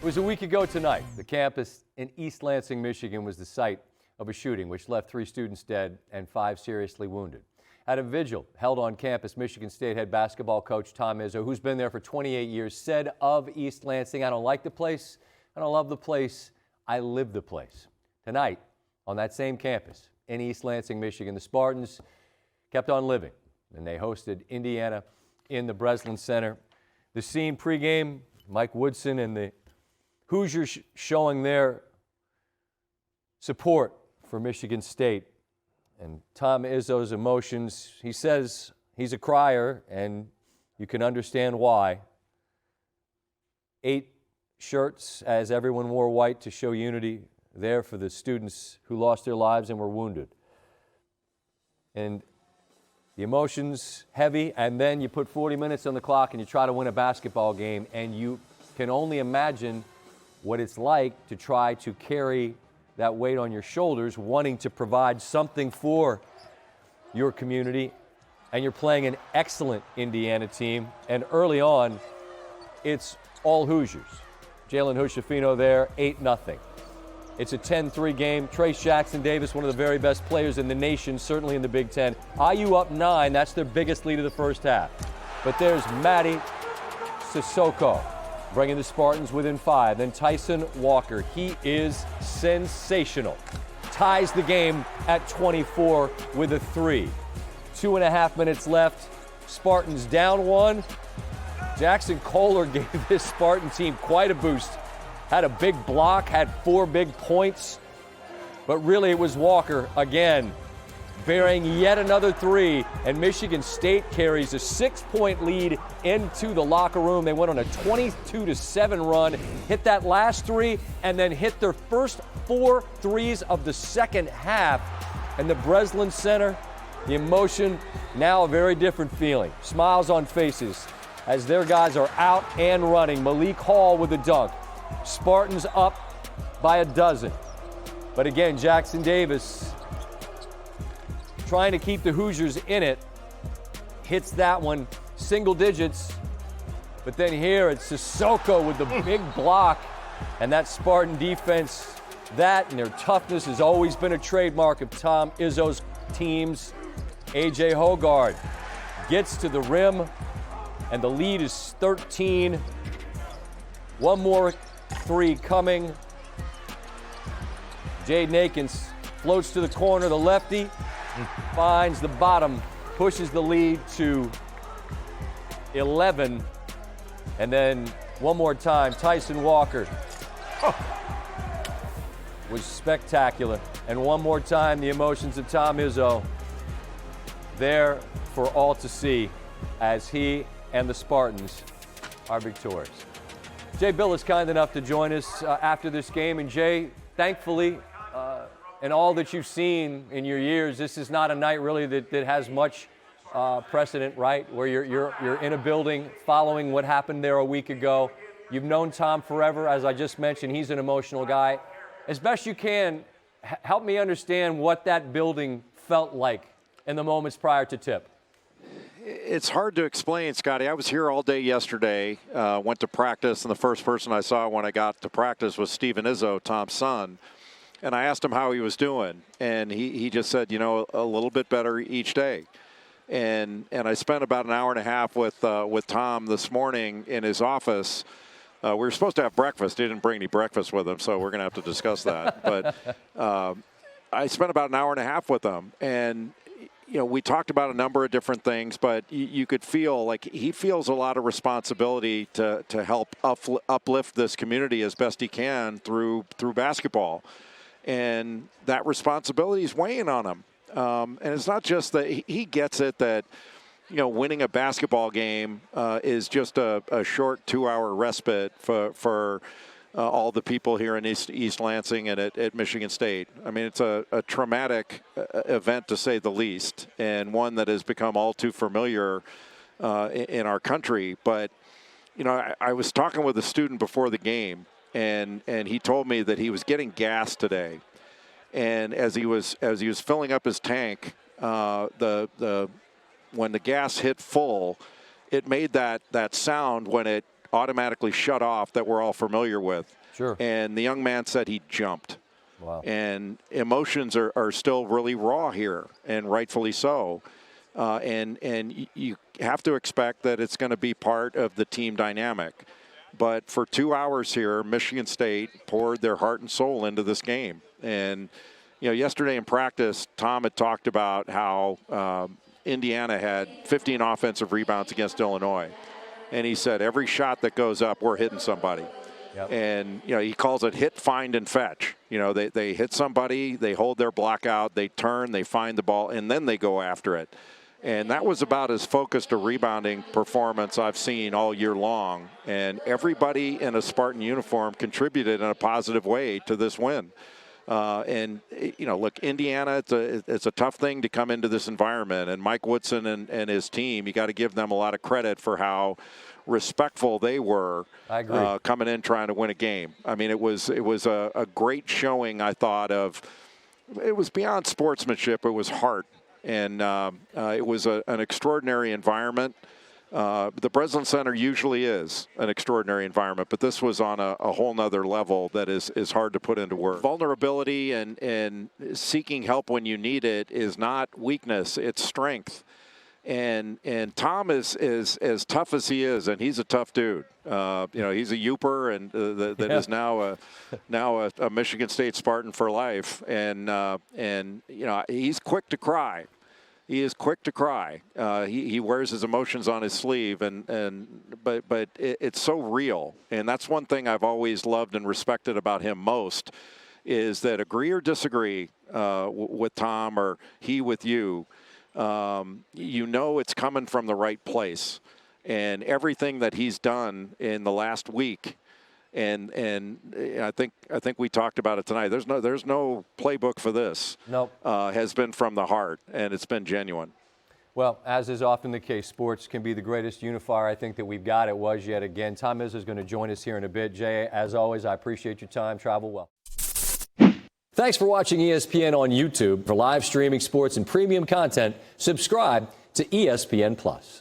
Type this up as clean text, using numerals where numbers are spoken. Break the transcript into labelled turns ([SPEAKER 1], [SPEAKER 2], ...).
[SPEAKER 1] It was a week ago tonight. The campus in East Lansing, Michigan was the site of a shooting which left 3 students dead and 5 seriously wounded. At a vigil held on campus, Michigan State head basketball coach Tom Izzo, who's been there for 28 years, said of East Lansing, "I don't like the place, I don't love the place, I live the place." Tonight, on that same campus in East Lansing, Michigan, the Spartans kept on living, and they hosted Indiana in the Breslin Center. The scene pregame, Mike Woodson and the Hoosiers showing their support for Michigan State. And Tom Izzo's emotions, he says he's a crier, and you can understand why. 8 shirts as everyone wore white to show unity there for the students who lost their lives and were wounded. And the emotions heavy, and then you put 40 minutes on the clock and you try to win a basketball game, and you can only imagine what it's like to try to carry that weight on your shoulders, wanting to provide something for your community. And you're playing an excellent Indiana team. And early on, it's all Hoosiers. Jalen Hood-Schifino there, 8-0. It's a 10-3 game. Trace Jackson-Davis, one of the very best players in the nation, certainly in the Big Ten. IU up 9. That's their biggest lead of the first half. But there's Matty Sissoko bringing the Spartans within 5. Then Tyson Walker. He is sensational. Ties the game at 24 with a 3. 2.5 minutes left. Spartans down 1. Jackson Kohler gave this Spartan team quite a boost. Had a big block, had 4 big points. But really it was Walker again, bearing yet another 3, and Michigan State carries a 6-point lead into the locker room. They went on a 22-7 run, hit that last 3, and then hit their first 4 threes of the second half. And the Breslin Center, the emotion, now a very different feeling. Smiles on faces as their guys are out and running. Malik Hall with a dunk. Spartans up by a dozen. But again, Jackson Davis trying to keep the Hoosiers in it, hits that one, single digits. But then here it's Sissoko with the big block, and that Spartan defense, that and their toughness has always been a trademark of Tom Izzo's teams. A.J. Hoggard gets to the rim, and the lead is 13. One more 3 coming. Jaden Akins floats to the corner, the lefty, finds the bottom, pushes the lead to 11. And then one more time, Tyson Walker was spectacular. And one more time, the emotions of Tom Izzo there for all to see as he and the Spartans are victorious. Jay Bilas kind enough to join us after this game. And Jay, thankfully, and all that you've seen in your years, this is not a night really that has much precedent, right? Where you're in a building following what happened there a week ago. You've known Tom forever, as I just mentioned. He's an emotional guy. As best you can, help me understand what that building felt like in the moments prior to tip.
[SPEAKER 2] It's hard to explain, Scotty. I was here all day yesterday, went to practice, and the first person I saw when I got to practice was Steven Izzo, Tom's son. And I asked him how he was doing, and he just said, you know, a little bit better each day. And I spent about an hour and a half with Tom this morning in his office. We were supposed to have breakfast. He didn't bring any breakfast with him, so we're going to have to discuss that. But I spent about an hour and a half with him, and you know, we talked about a number of different things, but you could feel like he feels a lot of responsibility to help uplift this community as best he can through basketball. And that responsibility is weighing on him. And it's not just that he gets it that, you know, winning a basketball game is just a short 2-hour respite for all the people here in East Lansing and at Michigan State. I mean, it's a traumatic event, to say the least, and one that has become all too familiar in our country. But, you know, I was talking with a student before the game, and he told me that he was getting gas today. And as he was filling up his tank, when the gas hit full, it made that sound when it automatically shut off that we're all familiar with.
[SPEAKER 1] Sure.
[SPEAKER 2] And the young man said he jumped.
[SPEAKER 1] Wow.
[SPEAKER 2] And emotions are still really raw here, and rightfully so. And you have to expect that it's going to be part of the team dynamic. But for 2 hours here, Michigan State poured their heart and soul into this game. And, yesterday in practice, Tom had talked about how Indiana had 15 offensive rebounds against Illinois. And he said, every shot that goes up, we're hitting somebody. Yep. And, he calls it hit, find, and fetch. They hit somebody, they hold their block out, they turn, they find the ball, and then they go after it. And that was about as focused a rebounding performance I've seen all year long. And everybody in a Spartan uniform contributed in a positive way to this win. Look, Indiana, it's a tough thing to come into this environment. And Mike Woodson and his team, you got to give them a lot of credit for how respectful they were.
[SPEAKER 1] I agree.
[SPEAKER 2] Coming in trying to win a game. I mean, it was a great showing, I thought, of it was beyond sportsmanship. It was heart. And it was an extraordinary environment. The Breslin Center usually is an extraordinary environment, but this was on a whole nother level that is hard to put into words. Vulnerability and seeking help when you need it is not weakness, it's strength. And Tom is as tough as he is, and he's a tough dude. He's a Youper, and that is now a Michigan State Spartan for life. And he's quick to cry. He is quick to cry. He wears his emotions on his sleeve, but it's so real. And that's one thing I've always loved and respected about him most, is that agree or disagree with Tom or he with you, it's coming from the right place. And everything that he's done in the last week, and I think we talked about it tonight. There's no playbook for this.
[SPEAKER 1] Nope.
[SPEAKER 2] Has been from the heart, and it's been genuine.
[SPEAKER 1] Well, as is often the case, sports can be the greatest unifier I think that we've got. It was yet again. Tom Izzo is going to join us here in a bit. Jay, as always, I appreciate your time. Travel well. Thanks for watching ESPN on YouTube. For live streaming sports and premium content, subscribe to ESPN+.